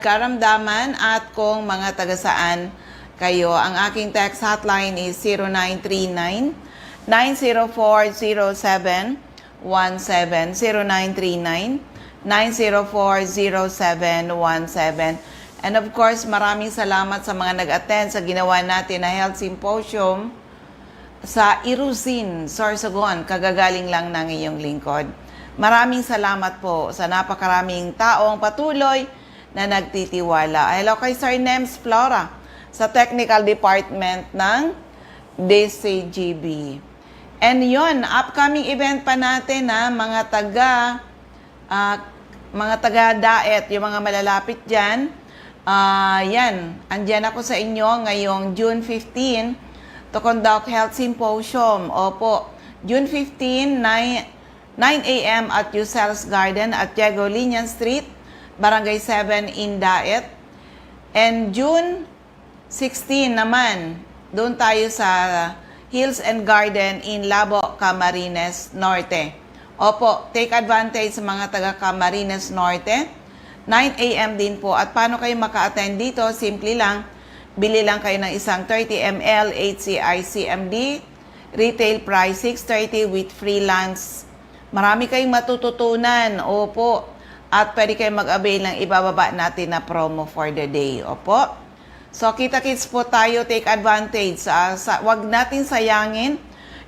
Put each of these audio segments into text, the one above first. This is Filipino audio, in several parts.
karamdaman at kung mga taga-saan kayo. Ang aking text hotline is 0939-904-0717, 0939-904-0717. And of course, maraming salamat sa mga nag-attend sa ginawa natin na Health Symposium sa Irusin, Sorsogon, kagagaling lang ng iyong lingkod. Maraming salamat po sa napakaraming taong patuloy na nagtitiwala. Hello kay Sir Nems Flora sa Technical Department ng DCGB. And yon, upcoming event pa natin na mga taga-daet, yung mga malalapit dyan. Yan, andyan ako sa inyo ngayong June 15 to conduct Health Symposium. Opo, June 15, 9 a.m. at Yusel's Garden at Diego Linian Street, Barangay 7 in Daet. And June 16 naman, doon tayo sa Hills and Garden in Labo, Camarines Norte. Opo, take advantage sa mga taga Camarines Norte. 9 a.m. din po. At paano kayo maka-attend dito? Simple lang, bili lang kayo ng isang 30 ml HCI CMD. Retail price 630 with free lunch. Marami kayong matututunan. Opo. At pwede kayo mag-avail ng ibababa natin na promo for the day. Opo. So, kita-kits po tayo, take advantage. Wag natin sayangin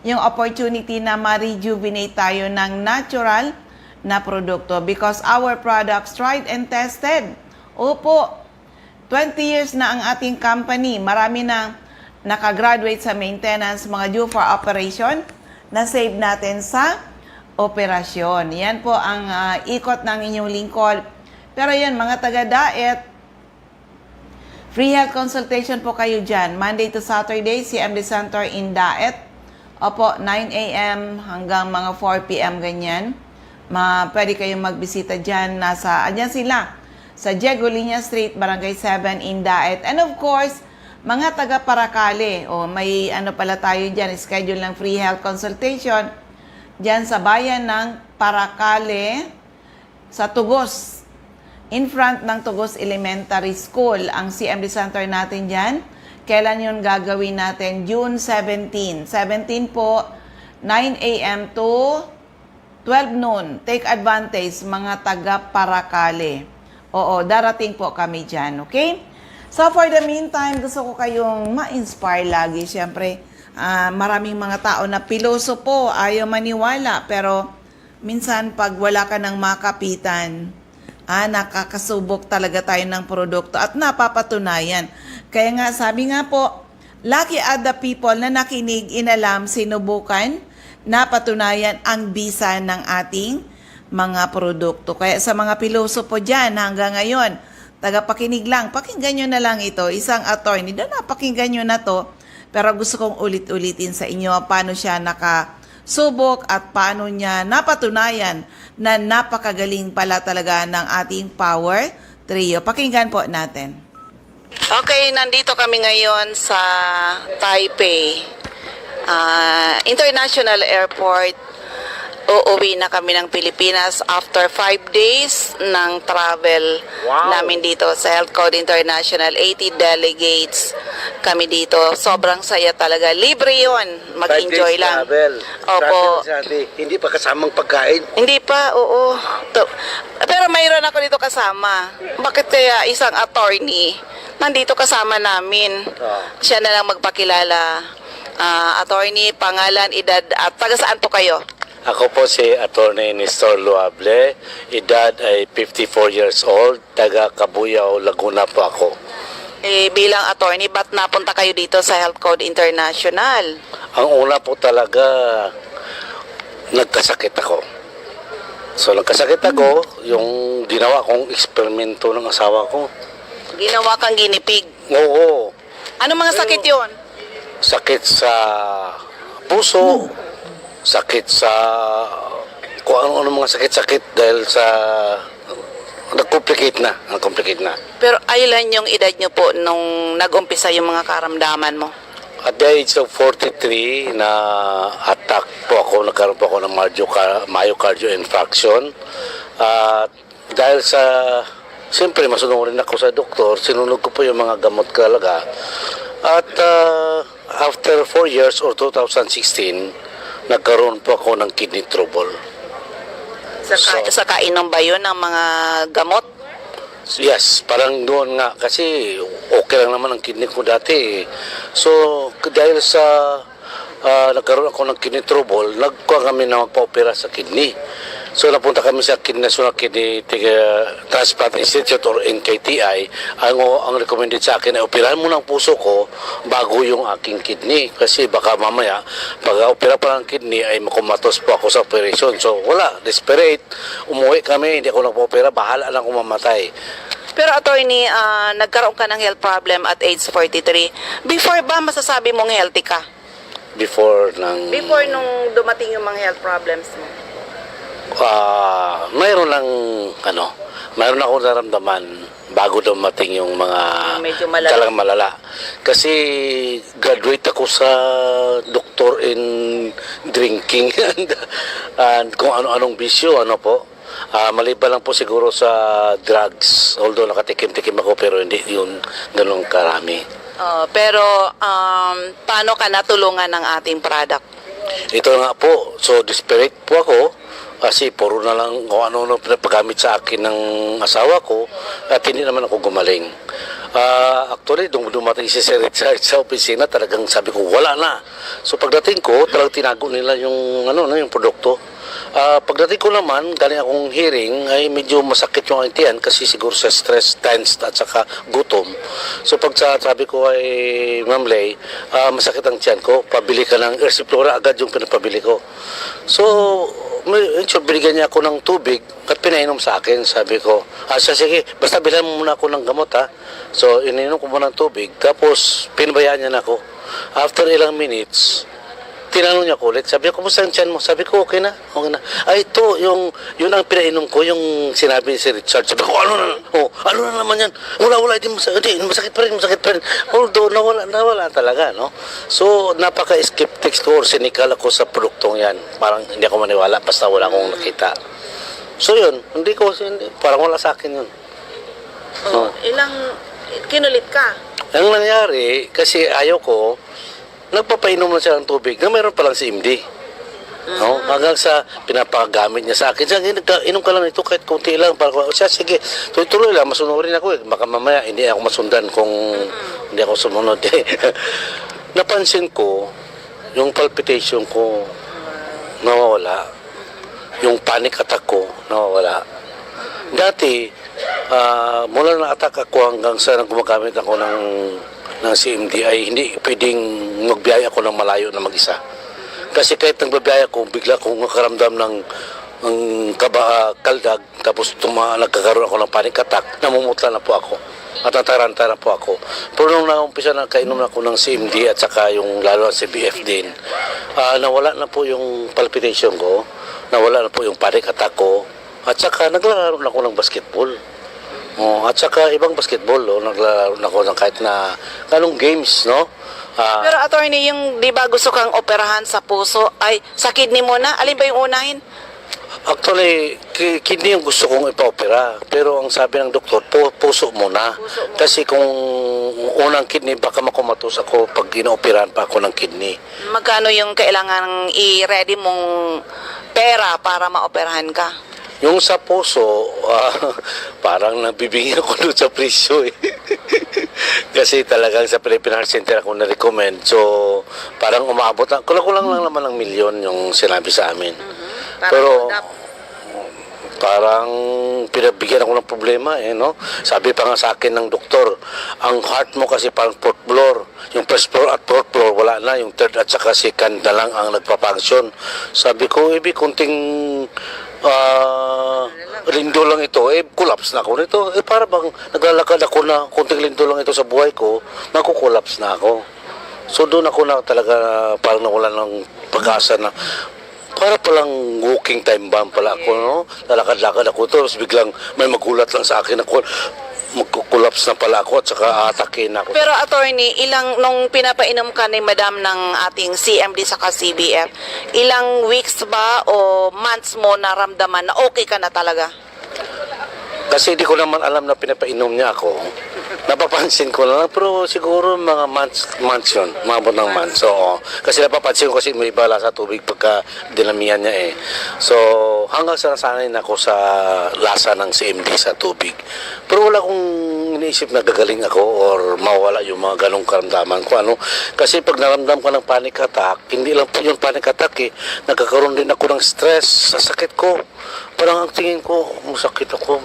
yung opportunity na ma-rejuvenate tayo ng natural na produkto because our products tried and tested. Opo. 20 years na ang ating company. Marami na nakagraduate sa maintenance, mga due for operation, na save natin sa operasyon. Yan po ang ikot ng inyong lingkod. Pero yan, mga taga-daet, free health consultation po kayo dyan. Monday to Saturday, CMD Center in Daet. Opo, 9 a.m. hanggang mga 4 p.m. ganyan. Pwede kayong magbisita dyan. Andyan sila sa Diego Linian Street, Barangay 7 in Daet. And of course, mga taga-Paracale. May ano pala tayo dyan, schedule ng free health consultation dyan sa bayan ng Paracale, sa Tugos, in front ng Tugos Elementary School, ang CMD Center natin dyan. Kailan yun gagawin natin? June 17. 17 po, 9 a.m. to 12 noon. Take advantage, mga taga-Paracale. Oo, darating po kami dyan, okay? So for the meantime, gusto ko kayong ma-inspire lagi. Siyempre, maraming mga tao na piloso po, ayaw maniwala. Pero minsan pag wala ka ng makapitan, nakakasubok talaga tayo ng produkto at napapatunayan. Kaya nga, sabi nga po, lucky are the people na nakinig, inalam, sinubukan, napatunayan ang bisa ng ating mga produkto. Kaya sa mga piloso po dyan hanggang ngayon, tagapakinig lang, pakinggan nyo na lang ito. Isang attorney, napakinggan nyo na to. Pero gusto kong ulit-ulitin sa inyo paano siya nakasubok at paano niya napatunayan na napakagaling pala talaga ng ating power trio. Pakinggan po natin. Okay, nandito kami ngayon sa Taipei International Airport. Uuwi na kami ng Pilipinas after 5 days ng travel namin dito sa Health Code International. 80 delegates kami dito. Sobrang saya talaga. Libre yon. Mag-enjoy lang. Travel. Opo. Hindi pa kasamang pagkain? Hindi pa, oo. Pero mayroon ako dito kasama. Bakit kaya isang attorney nandito kasama namin? Siya na lang magpakilala. Attorney, pangalan, edad, at taga saan po kayo? Ako po si Attorney Nestor Luable. Edad ay 54 years old. Taga Cabuyao, Laguna po ako. Bilang attorney, ba't napunta kayo dito sa Health Code International? Ang una po talaga, nagkasakit ako. So nagkasakit ako, yung ginawa kong eksperimento ng asawa ko. Ginawa kang ginipig? Oo. Ano mga sakit yon? Sakit sa puso, sakit sa kung ano mga sakit-sakit dahil sa nag-complicate na. Pero ilan yung edad nyo po nung nag-umpisa yung mga karamdaman mo? At the age of 43, na attack po ako, nagkaroon po ako ng myocardial infarction. Dahil sa siyempre masunurin ako sa doktor, sinunod ko po yung mga gamot talaga. At after 4 years or 2016, nagkaroon po ako ng kidney trouble. Sa kainom ba yun ng mga gamot? Yes, parang doon nga kasi okay lang naman ang kidney ko dati. So, dahil sa nagkaroon ako ng kidney trouble, nagkuha kami na magpa-opera sa kidney. So, napunta kami sa National Kidney Transplant Institute or NKTI. Ang recommended sa akin ay operahan mo ng puso ko bago yung aking kidney. Kasi baka mamaya, pag opera pa ng kidney ay makumatos po ako sa operation. So, wala. Desperate. Umuwi kami, hindi ako nagpa-opera. Bahala lang kung mamatay. Pero attorney, nagkaroon ka ng health problem at age 43. Before ba masasabi mong healthy ka? Before nung dumating yung mga health problems mo? Mayroon ako naramdaman bago dumating yung mga Medyo malala. talagang malala. Kasi graduate ako sa doctor in drinking and kung ano-anong bisyo, ano po. Maliban lang po siguro sa drugs. Although nakatikim-tikim ako pero hindi yun ganun karami. Pero paano ka natulungan ng ating product? Ito nga po. So desperate po ako. Kasi puro na lang kung ano-ano pinapagamit sa akin ng asawa ko at hindi naman ako gumaling. Actually, dumating si Sir Richard sa opisina, talagang sabi ko, wala na. So pagdating ko, talagang tinago nila yung, yung produkto. Pagdating ko naman, galing akong hearing, ay medyo masakit yung tiyan kasi siguro sa stress, tense at saka gutom. So pag sabi ko ay, Ma'am Lay, masakit ang tiyan ko, pabili ka ng Ersiflora, agad yung pinapabili ko. So, binigyan niya ako ng tubig at pinainom sa akin. Sabi ko, sige, basta bilhan mo muna ako ng gamot ha. So, ininom ko muna ng tubig. Tapos, pinabayaan niya na ako. After ilang minutes, tinanong niya ko ulit. Sabi ko, kumusta ang tiyan mo? Sabi ko, okay na. Okay na. Ito, yun ang pinainom ko, yung sinabi ni si Richard. Sabi ko, ano na naman yan? Wala, hindi masakit pa rin. Although, nawala talaga, no? So, napaka-skeptics ko or cynical ako sa produktong yan. Parang hindi ako maniwala, basta wala akong nakita. So, yun, parang wala sa akin yun. Kinulit ka? Ang nangyari, kasi ayaw ko, nagpapainom na siya ng tubig na mayroon palang si MD. No? Hanggang sa pinapagamit niya sa akin. Sabi, inom ka lang ito kahit kunti lang. Sige, tuloy lang, masunurin ako eh. Baka mamaya hindi ako masundan kung hindi ako sumunod eh. Napansin ko, yung palpitation ko nawawala. Yung panic attack ko nawawala. Dati, mula na attack ako hanggang sa gumagamit ako ng CMD ay hindi pwedeng magbiyaya ako ng malayo na mag-isa. Kasi kahit nagbabiyaya ko, bigla kong nakaramdam ng kaldag, tapos nagkakaroon ako ng panic attack, namumutla na po ako. At nataranta na po ako. Pero nung naumpisa na kainom na ako ng CMD at saka yung lalo ang CBF din, nawala na po yung palpitation ko, nawala na po yung panic attack ko, at saka naglalaro na ako ng basketball. At saka ibang basketball, naglalaro na ako ng kahit na anong games, no? Pero attorney, yung di ba gusto kang operahan sa puso, ay sa kidney muna, alin ba yung unahin? Actually, kidney yung gusto kong ipa-opera. Pero ang sabi ng doktor, puso muna. Kasi kung unang kidney, baka makumatos ako pag inooperahan pa ako ng kidney. Magkano yung kailangan i-ready mong pera para maoperahan ka? Yung sa puso, parang nabibigyan ko doon sa presyo eh. Kasi talagang sa Philippine Heart Center ako na-recommend. So, parang umaabot na, kulang lang naman ng milyon yung sinabi sa amin. Pero, parang pinabigyan ako ng problema eh, no? Sabi pa nga sa akin ng doktor, ang heart mo kasi parang fourth floor. Yung first floor at fourth floor, wala na. Yung third at saka second na lang ang nagpa-function. Sabi ko, ibig kunting lindo lang ito, collapse na ako nito. Para bang naglalakad ako na kunting lindo lang ito sa buhay ko, nakukollapse na ako. So doon ako na talaga parang nawala ng pag-asa na para palang walking time bomb pala ako, no? Lalakad-lakad ako, tapos biglang may magulat lang sa akin ako, magkukulaps na pala ako at saka atakin ako. Pero attorney, nung pinapainom ka ni madam ng ating CMD saka CBF, ilang weeks ba o months mo naramdaman na okay ka na talaga? Kasi di ko naman alam na pinapainom niya ako. Napapansin ko lang, pero siguro mga months yun, mabot ng months. So, kasi napapansin ko kasi may bala sa tubig pagka dinamihan niya eh. So, hanggang sa nasanay na ako sa lasa ng CMD sa tubig. Pero wala akong iniisip na gagaling ako or mawala yung mga ganong karamdaman ko. Ano? Kasi pag naramdam ko ng panic attack, hindi lang po yung panic attack eh. Nagkakaroon din ako ng stress sa sakit ko. Parang ang tingin ko, masakit ako.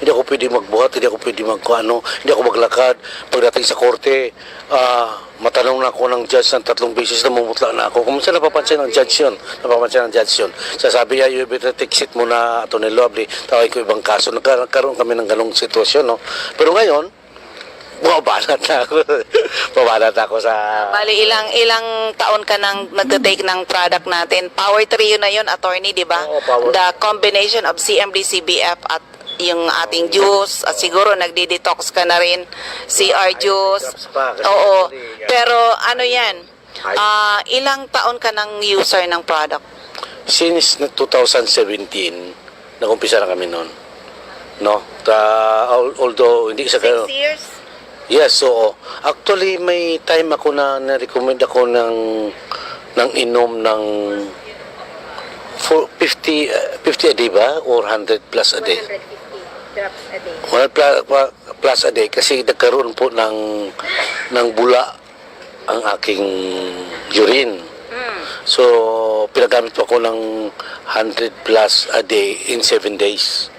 Hindi ako pwede magbuhat, hindi ako pwede hindi ako maglakad. Pagdating sa korte, matanong na ako ng judge ng 3 beses na mumutla na ako. Kung minsan napapansin ng judge yun. Sasabi niya, you better take it muna, Atty. Lovely. Tawag ko ibang kaso. Nagkaroon kami ng ganong sitwasyon. No? Pero ngayon, bumabanat na ako. Bumabanat ako sa... Bali, ilang taon ka nang nagtitake ng product natin? Power Trio na yun, attorney, di ba? Oo, Power. The combination of CMD, CBF at yung ating juice, at siguro nagdi-detox ka na rin, CR juice. drops pa, kasi Oo. actually, Pero ano yan? Ilang taon ka nang user ng product? Since 2017, nag-umpisa na kami noon. No? Although, hindi sa 6 years? Yes, so actually may time ako na na-recommend ako ng inom ng 50 a day ba? Or 100 plus a day? 150 drops a day. 100 plus a day kasi nagkaroon po ng bula ang aking urine. So, pinagamit po ako ng 100 plus a day in 7 days.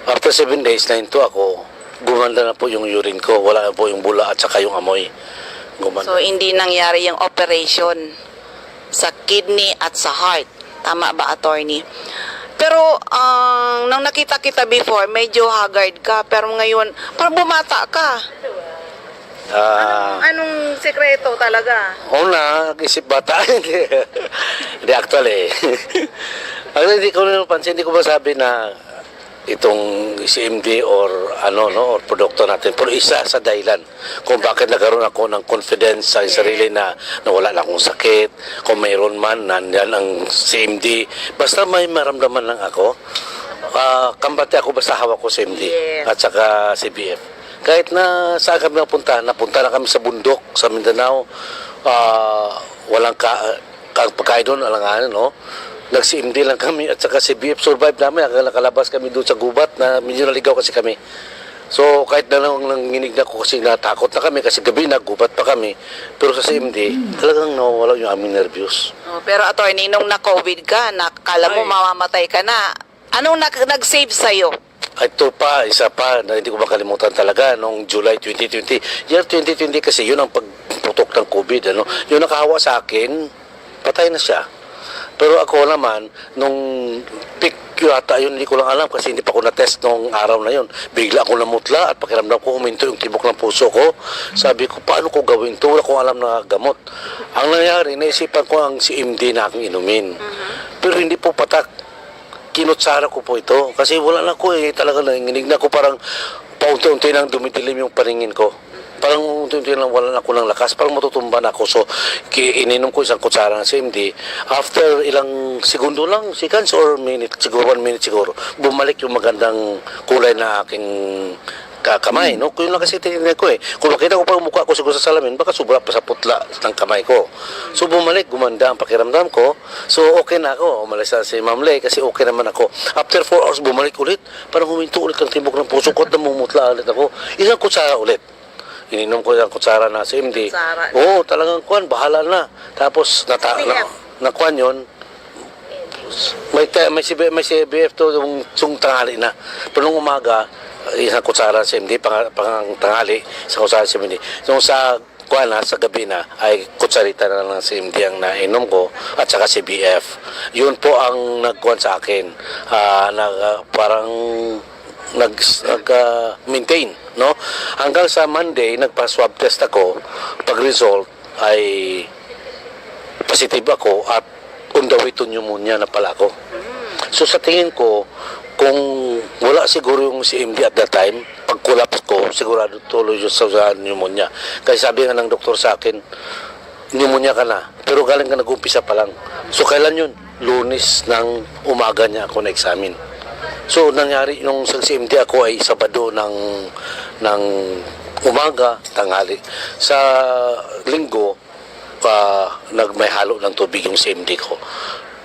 After 7 days, nahinto ako, gumanda na po yung urine ko. Wala na po yung bula at saka yung amoy. Gumanda. So, hindi nangyari yung operation sa kidney at sa heart. Tama ba, attorney? Pero, nang nakita kita before, medyo haggard ka. Pero ngayon, parang bumata ka. Anong sekreto talaga? Una, isip bata. Hindi actually. Hindi ko napansin, hindi ko masabi na itong CMD or or produkto natin, pero isa sa dahilan kung bakit nagkaroon ako ng confidence sa sarili na wala na akong sakit, kung mayroon man nandiyan ang CMD, basta may maramdaman lang ako, kambate ako basta hawak ko CMD Yes. at saka CBF. Kahit na saan kami napunta na kami sa bundok sa Mindanao, walang pagkain doon, alanganan, no? Nag-CMD lang kami at saka si BF survive namin. Nakalabas kami doon sa gubat na medyo naligaw kasi kami. So kahit na nanginig na ako kasi natakot na kami kasi gabi naggubat pa kami. Pero sa CMD, talagang nawawala yung aming nervyos. Pero attorney, nung na-COVID ka, nakala mo mamamatay ka na, anong nag-save sa'yo? Ito pa, isa pa na hindi ko makalimutan talaga noong July 2020. Year 2020 kasi yun ang pagputok ng COVID. Yung nakahawa sa akin, patay na siya. Pero ako naman, nung peak yata yun, hindi ko lang alam kasi hindi pa ako na-test nung araw na yun. Bigla ako namutla at pakiramdam ko huminto yung tibok ng puso ko. Sabi ko, paano ko gawin ito? Wala akong alam na gamot. Ang nangyari, naisipan ko ang CMD na aking inumin. Pero hindi po patak. Kinutsara ko po ito. Kasi wala na ko eh. Talaga nanginginig na ko, parang paunti-unti nang dumidilim yung paningin ko. Parang unti-unti lang wala na ako ng lakas, parang matutumba na ako. So, ininom ko isang kutsara ng CMD. After ilang segundo lang, seconds or minute, siguro 1 minute siguro, bumalik yung magandang kulay na aking kamay, no? Kung yun lang kasi tinignan ko eh. Kung makita ko pa yung mukha ko siguro sa salamin, baka sobra pa sa putla ng kamay ko. So, bumalik, gumanda ang pakiramdam ko. So, okay na ako. Umalis na si Ma'am Lay kasi okay naman ako. After 4 hours, bumalik ulit. Parang huminto ulit ang tibok ng puso ko at namumutla ulit ako. Isang kutsara ulit. Ininom ko yung kutsara na CMD. Oo, talagang kuwan, bahala na. Tapos, nakuan yun, may CBF to yung tanghali na. Pero nung umaga, isang kutsara CMD, pang tanghali, isang kutsara CMD. So, sa kuwan na, sa gabi na, ay kutsarita na ng CMD ang nainom ko, at saka CBF. Yun po ang nagkuwan sa akin. Parang nag-maintain, no? Hanggang sa Monday, nagpa-swab test ako. Pag-result ay positive ako at on the way to pneumonia na pala ako. So sa tingin ko, kung wala siguro yung CMD at that time, pag-collapse ko, sigurado tuloy yun sa pneumonia. Kasi sabi nga ng doktor sa akin, pneumonia ka na, pero galing ka nag-umpisa pa lang. So kailan yun? Lunes ng umaga niya ako na-examine. So, nangyari nung sa CMD ako ay Sabado ng umaga, tanghali. Sa linggo, may halo ng tubig yung CMD ko.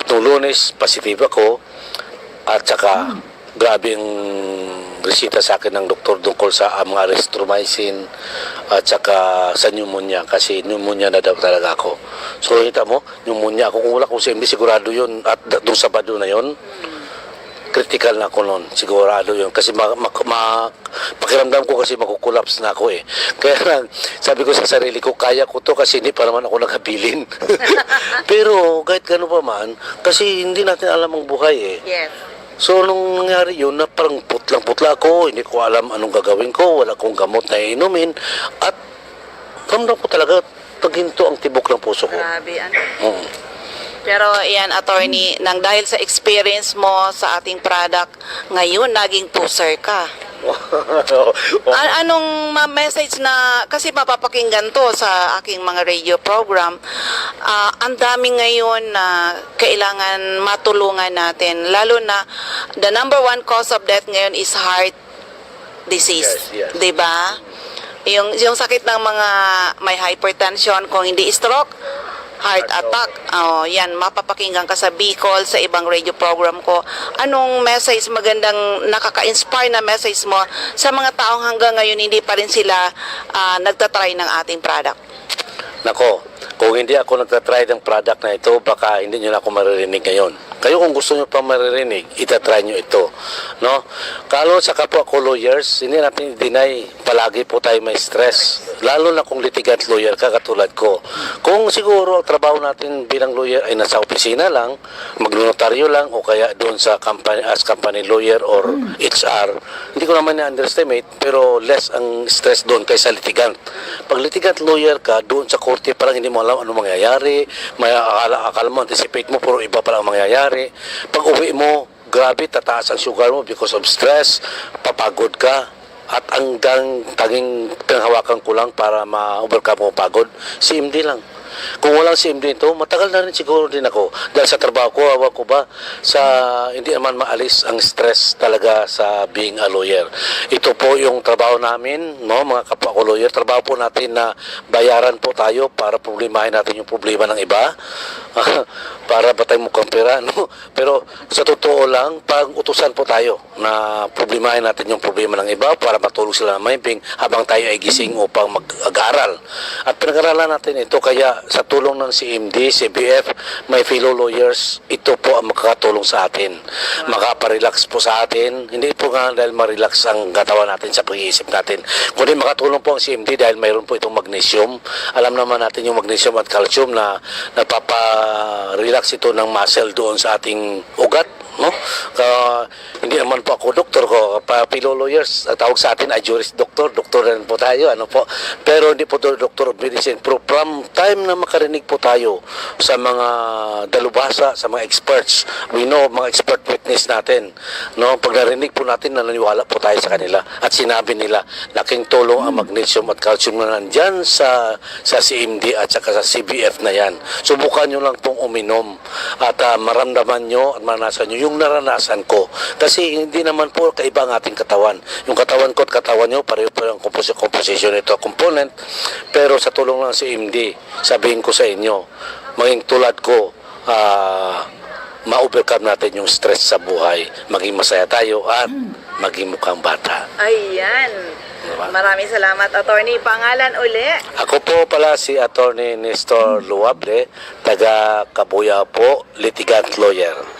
Noong Lunes, positive ako at saka grabe ang resita sa akin ng doktor tungkol sa mga erythromycin at saka sa pneumonia kasi pneumonia na daw talaga ako. So, kita mo, pneumonia ako. Kung wala kong CMD, sigurado yun. At doon Sabado na yun, critical na ako noon, sigurado yun. Kasi pakiramdam ko kasi makukulaps na ako eh. Kaya lang, sabi ko sa sarili ko, kaya ko to kasi hindi pa naman ako nakabilin. Pero kahit gano'n pa man, kasi hindi natin alam ang buhay eh. Yes. So, nung nangyari yun, na parang putlang-putla ako, hindi ko alam anong gagawin ko, wala akong gamot na inumin, at ramdam ko talaga, paghinto ang tibok ng puso ko. Grabe, Pero yan, attorney, nang dahil sa experience mo sa ating product, ngayon naging pusher ka. Anong message na, kasi mapapakinggan to sa aking mga radio program, ang dami ngayon na kailangan matulungan natin, lalo na the number one cause of death ngayon is heart disease, Yes. 'di ba? Yung sakit ng mga may hypertension, kung hindi stroke, heart attack. Yan, mapapakinggan ka sa Bicol, sa ibang radio program ko. Anong message, magandang nakaka-inspire na message mo sa mga taong hanggang ngayon hindi pa rin sila nagtatry ng ating product? Nako, kung hindi ako nagtatry ng product na ito, baka hindi nyo na ako maririnig ngayon. Kayo kung gusto nyo pa maririnig, itatry nyo ito. No? Kalo sa kapwa ko lawyers, hindi natin i-deny, palagi po tayo may stress. Lalo na kung litigant lawyer ka katulad ko. Kung siguro ang trabaho natin bilang lawyer ay nasa opisina lang, magnotaryo lang, o kaya doon sa company, as company lawyer or HR, hindi ko naman na-underestimate, pero less ang stress doon kaysa litigant. Pag litigant lawyer ka, doon sa korte parang hindi mo alam ano mangyayari, may akala mo, anticipate mo, pero iba pala ang mangyayari. Pag uwi mo, grabe, tataas ang sugar mo because of stress, papagod ka, at tanging panghawakan ko lang para ma-overcome mo pagod, CMD lang. Kung walang CMD ito, matagal na rin siguro din ako. Dahil sa trabaho ko, awa ko ba, hindi naman maalis ang stress talaga sa being a lawyer. Ito po yung trabaho namin, no, mga kapwa ko lawyer. Trabaho po natin na bayaran po tayo para problemahin natin yung problema ng iba. Para ba tayo mukhang pera, no? Pero sa totoo lang, pag utusan po tayo na problemahin natin yung problema ng iba para matulog sila ng mahimbing habang tayo ay gising upang mag-aral. At pinag-aralan natin ito, kaya sa tulong ng CMD, CBF, may fellow lawyers, ito po ang makakatulong sa atin. Makaparelax po sa atin. Hindi po nga dahil ma-relax ang katawan natin sa pag-iisip natin. Kundi makatulong po ang CMD dahil mayroon po itong magnesium. Alam naman natin yung magnesium at calcium na nagpapa-relax ito ng muscle doon sa ating ugat. No? Hindi naman po ako doktor ko, fellow lawyers, tawag sa atin ay juris doktor rin po tayo, pero hindi po doctor of medicine. Pero from time na makarinig po tayo sa mga dalubhasa, sa mga experts, we know mga expert witness natin, no? Pag narinig po natin, naniniwala po tayo sa kanila at sinabi nila, laking tulong ang magnesium at calcium na nandyan sa CMD at saka sa CBF na yan. Subukan nyo lang pong uminom at maramdaman nyo at maranasan nyo yung naranasan ko. Kasi hindi naman po kaiba ang ating katawan. Yung katawan ko at katawan nyo, pareho po ang composition nito, component. Pero sa tulong ng CMD, sabihin ko sa inyo, maging tulad ko, ma-overcome natin yung stress sa buhay. Maging masaya tayo at maging mukhang bata. Ayan. Diba? Maraming salamat, attorney. Pangalan uli? Ako po pala si Attorney Nestor Luable, taga Kabuya po, litigant lawyer.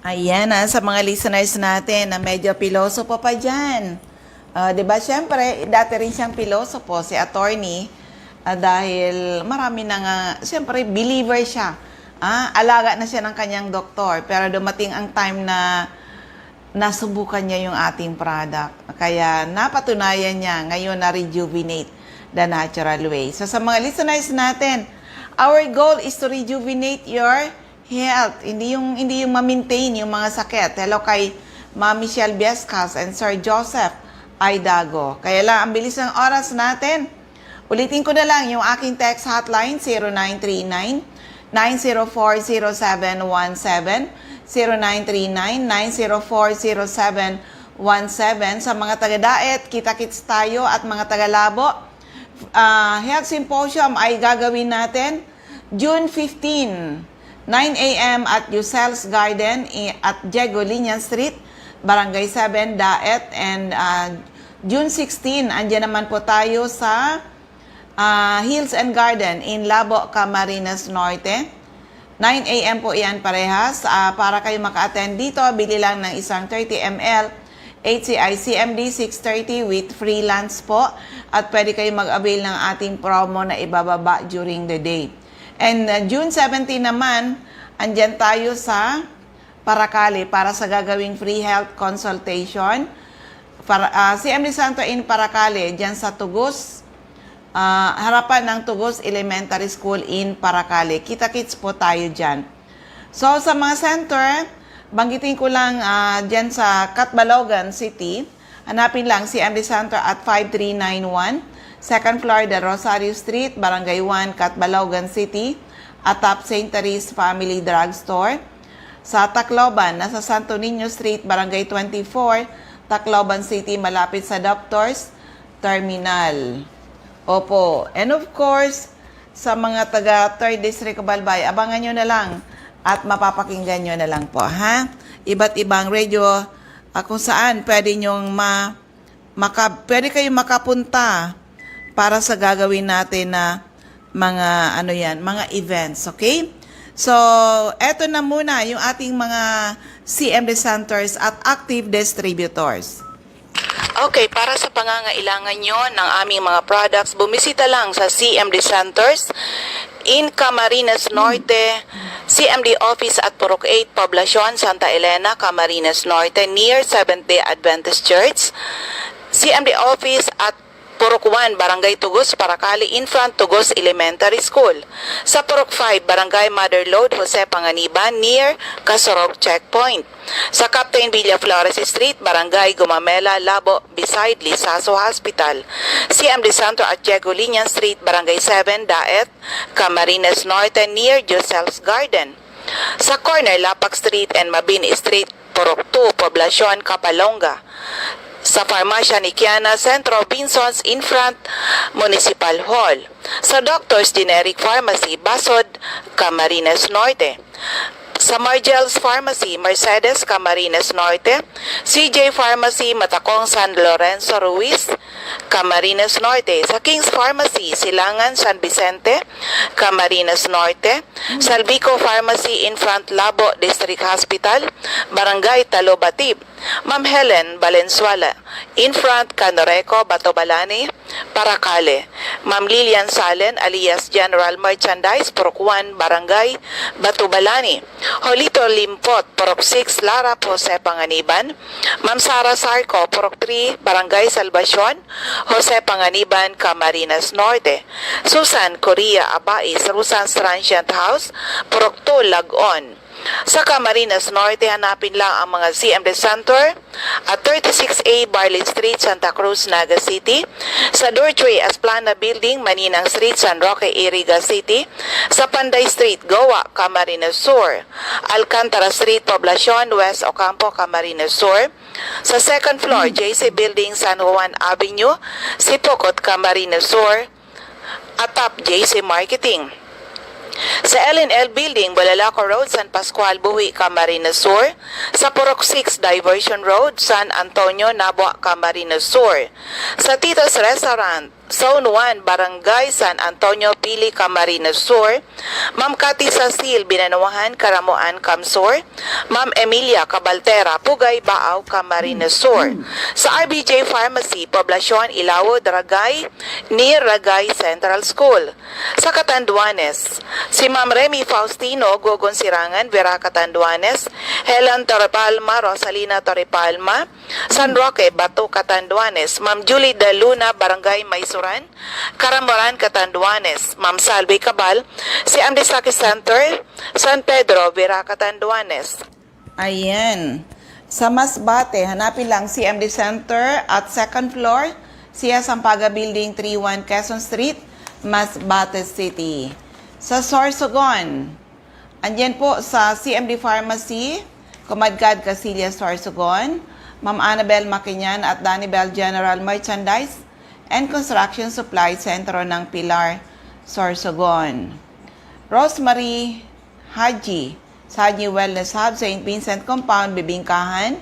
Ayan, sa mga listeners natin na medyo pilosopo pa dyan. Diba, syempre, dati rin siyang pilosopo, si attorney, dahil marami na nga, syempre, believer siya. Alaga na siya ng kanyang doktor, pero dumating ang time na nasubukan niya yung ating product. Kaya napatunayan niya ngayon na rejuvenate the natural way. So sa mga listeners natin, our goal is to rejuvenate your health. Hindi yung ma-maintain yung mga sakit. Hello kay Ma'am Michelle Biescas and Sir Joseph Aidago. Kaya lang, ang bilis ng oras natin. Ulitin ko na lang yung aking text hotline, 0939-904-0717, 0939-904-0717. Sa mga taga-Daet, kita-kits tayo at mga taga-Labo, Health Symposium ay gagawin natin June 15, 9 a.m. at Yusel's Garden at Diego Liñan Street, Barangay 7, Daet. And June 16, andyan naman po tayo sa Hills and Garden in Labo, Camarines Norte. 9 a.m. po iyan parehas. Para kayo maka-attend dito, bili lang ng isang 30 ml HCI CMD 630 with free lunch po. At pwede kayo mag-avail ng ating promo na ibababa during the day. And June 17 naman, andyan tayo sa Paracale para sa gagawing free health consultation. CMD Santo in Paracale, dyan sa Tugos, harapan ng Tugos Elementary School in Paracale. Kita-kits po tayo dyan. So, sa mga center, banggitin ko lang dyan sa Catbalogan City, hanapin lang CMD Center at 5391, second floor, The Rosario Street, Barangay 1, Catbalogan City, atop St. Therese Family Drugstore. Sa Tacloban, nasa Santo Niño Street, Barangay 24, Tacloban City, malapit sa Doctors Terminal. Opo. And of course, sa mga taga 3rd District of Albay, abangan nyo na lang at mapapakinggan nyo na lang po, ha? Iba't ibang radio kung saan pwede nyong pwede kayong makapunta para sa gagawin natin na mga events, okay? So, eto na muna yung ating mga CMD centers at active distributors. Okay, para sa pangangailangan nyo ng aming mga products, bumisita lang sa CMD Centers in Camarines Norte, CMD Office at Purok 8, Poblacion, Santa Elena, Camarines Norte, near Seventh-day Adventist Church, CMD Office at Purok 1, Barangay Tugos, Paracale, in front Tugos Elementary School. Sa Purok 5, Barangay Mother Lode, Jose Panganiban, near Casorog Checkpoint. Sa Captain Villa Flores Street, Barangay Gumamela, Labo, beside Lisaso Hospital. CMD Santo at Diego Liñan Street, Barangay 7, Daet, Camarines Norte, near Josel's Garden. Sa corner, Lapak Street and Mabini Street, Purok 2, Poblacion, Capalonga. Sa Farmasya ni Kiana, Centro Vinsons, in front Municipal Hall. Sa Doctor's Generic Pharmacy, Basod, Camarines Norte. Sa Margel's Pharmacy, Mercedes, Camarines Norte. CJ Pharmacy, Matacong, San Lorenzo Ruiz, Camarines Norte. Sa King's Pharmacy, Silangan, San Vicente, Camarines Norte. Salvico Pharmacy, in front Labo District Hospital, Barangay Talobatib. Ma'am Helen Valenzuela, in front Canoreco, Batobalani, Paracale. Ma'am Lilian Salen, alias General Merchandise, Purok 1, Barangay Batobalani. Jolito Limpot, Purok 6, Lara, Jose Panganiban. Ma'am Sara Sarco, Purok 3, Barangay Salvacion, Jose Panganiban, Camarines Norte. Susan Correa Abais, Rusan's Transient House, Purok 2, Lagon. Sa Camarines Norte, hanapin lang ang mga CMD Center at 36A Barley Street, Santa Cruz, Naga City. Sa Dorchway Asplana Building, Maninang Street, San Roque, Iriga City. Sa Panday Street, Goa, Camarines Sur. Alcantara Street, Poblacion, West Ocampo, Camarines Sur. Sa second floor, JC Building, San Juan Avenue, Sipokot, Camarines Sur. Atap, JC Marketing. Sa L&L Building, Balalaco Road, San Pascual, Buhi, Camarines Sur. Sa Purok 6, Diversion Road, San Antonio, Nabua, Camarines Sur. Sa Tito's Restaurant, Zone 1, Barangay San Antonio, Pili, Camarines Sur. Ma'am Cathy Sasil, Binanawahan, Karamuan, Camsur. Ma'am Emilia Cabaltera, Pugay, Baaw, Camarines Sur. Sa RBJ Pharmacy, Poblacion, Ilawo, Dragay, near Ragay Central School. Sa Catanduanes, si Ma'am Remy Faustino, Gogon Sirangan, Vera Catanduanes. Helen Torrepalma, Rosalina Torrepalma, San Roque, Bato, Catanduanes. Ma'am Julie De Luna, Barangay Maisuran, Caramoran, Catanduanes. Ma'am Salvi Cabal, si Amdisaki Center, San Pedro, Vera, Catanduanes. Ayan. Sa Masbate, hanapin lang CMD Center at second floor, Sia Sampaga Building 31 Quezon Street, Masbate City. Sa Sorsogon, andyan po sa CMD Pharmacy, Comadcad Casillas Sorsogon, Ma'am Annabel Maquinyan at Danibel General Merchandise and Construction Supply Sentro ng Pilar, Sorsogon. Rosemary Haji, sa Haji Wellness Hub, St. Vincent Compound, Bibingkahan,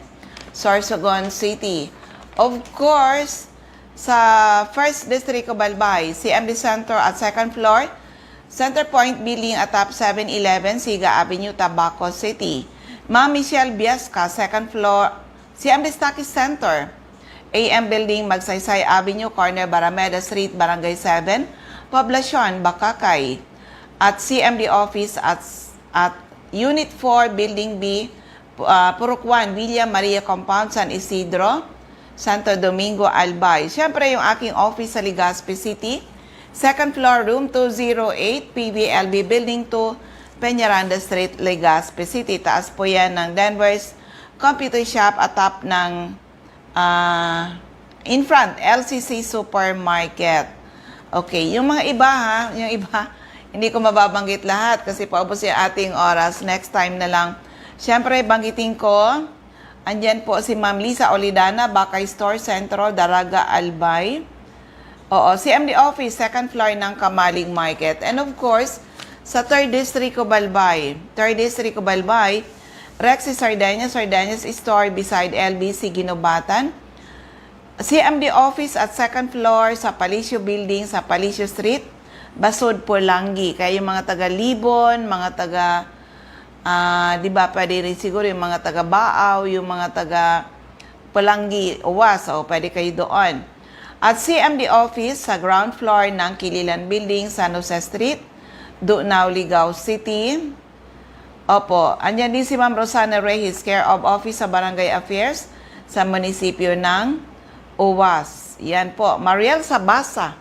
Sorsogon City. Of course, sa First District of Albay, CMD Center at second floor, Center Point Building at top 711, Siga Avenue, Tabaco City. Ma'am Michelle Biasca, second floor, CMD Stockist Center, AM Building, Magsaysay Avenue, corner Barameda Street, Barangay 7, Poblacion, Bakakay. At CMD Office at Unit 4, Building B, Purukwan, Villa Maria Compound, San Isidro, Santo Domingo, Albay. Siyempre, yung aking office sa Legazpi City, second floor, room 208, PVLB Building 2, Peñaranda Street, Legazpi City. Taas po yan ng Denver's Computer Shop at top ng in front, LCC Supermarket. Okay, yung mga iba yung iba, hindi ko mababanggit lahat kasi paubos yung ating oras. Next time na lang. Siyempre, banggitin ko, andyan po si Ma'am Lisa Olidana, Bakay Store, Centro, Daraga, Albay. Oo, CMD Office, second floor ng Kamaling Market. And of course, sa 3rd District of Albay, Rexy Sardinas Store beside LBC Ginobatan. CMD Office at second floor sa Palicio Building sa Palicio Street, Basod, Pulangi. Kaya yung mga taga Libon, mga taga, di ba, pwede rin siguro yung mga taga Baaw, yung mga taga Pulangi, Uwas, o pwede kayo doon. At CMD Office sa ground floor ng Kililan Building, San Jose Street, Dunaw, Ligao City. Opo, andyan din si Ma'am Rosana Reyes, care of Office sa Barangay Affairs sa munisipyo ng Uwas. Yan po, Mariel Sabasa,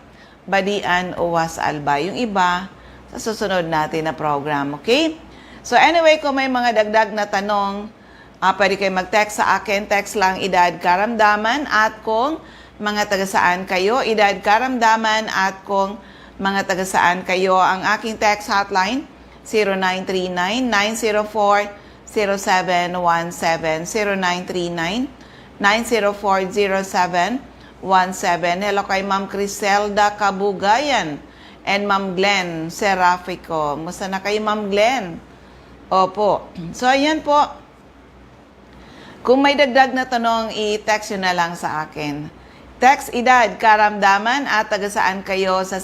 Badian, Uwas, Albay. Yung iba, sa susunod natin na program, okay? So anyway, kung may mga dagdag na tanong, pwede kayo mag-text sa akin. Text lang edad karamdaman at kung mga taga-saan kayo, edad karamdaman at kung mga taga-saan kayo. Ang aking text hotline, 0939-904-0717, 0939-904-0717. Hello kay Ma'am Criselda Kabugayan and Ma'am Glenn Serafico. Musta na kayo, Ma'am Glenn? Opo. So, ayan po. Kung may dagdag na tanong, i-text nyo na lang sa akin. Text edad, karamdaman at taga-saan kayo sa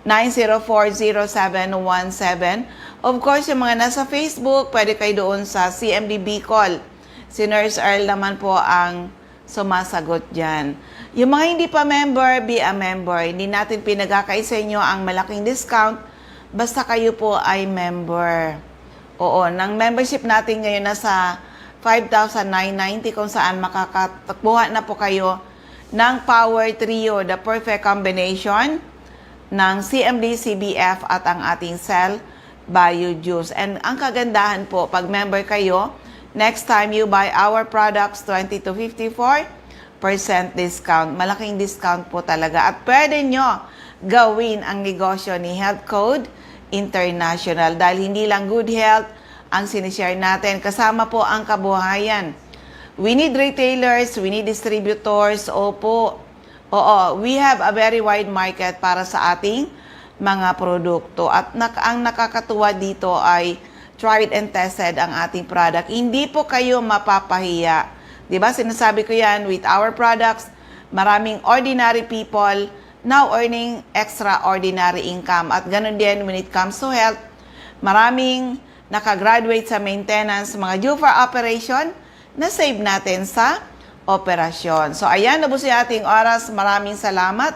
0939-904-0717. Of course, yung mga nasa Facebook, pwede kayo doon sa CMD Bicol. Si Nurse Earl naman po ang sumasagot dyan. Yung mga hindi pa member, be a member. Hindi natin pinagkakait sa inyo ang malaking discount basta kayo po ay member. Oo, ng membership natin ngayon nasa 5,990 kung saan makakatakbuhan na po kayo ng Power Trio, the perfect combination ng CMD, CBF at ang ating Cell Bio Juice. And ang kagandahan po, pag member kayo, next time you buy our products, 20 to 54% discount. Malaking discount po talaga. At pwede nyo gawin ang negosyo ni Health Code International dahil hindi lang good health ang sinishare natin. Kasama po ang kabuhayan. We need retailers, we need distributors. Opo. Oo, we have a very wide market para sa ating mga produkto. At ang nakakatuwa dito ay tried and tested ang ating product. Hindi po kayo mapapahiya. Diba? Sinasabi ko yan, with our products, maraming ordinary people now earning extraordinary income. At ganun din when it comes to health, maraming nakagraduate sa maintenance, mga due for operation, na save natin sa operasyon. So ayan, nabos yung ating oras. Maraming salamat.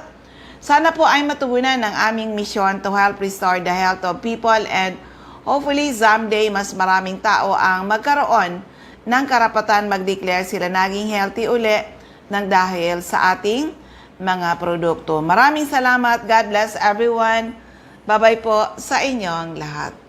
Sana po ay matugunan ng aming misyon to help restore the health of people and hopefully someday mas maraming tao ang magkaroon ng karapatan mag-declare sila naging healthy uli ng dahil sa ating mga produkto. Maraming salamat. God bless everyone. Bye-bye po sa inyong lahat.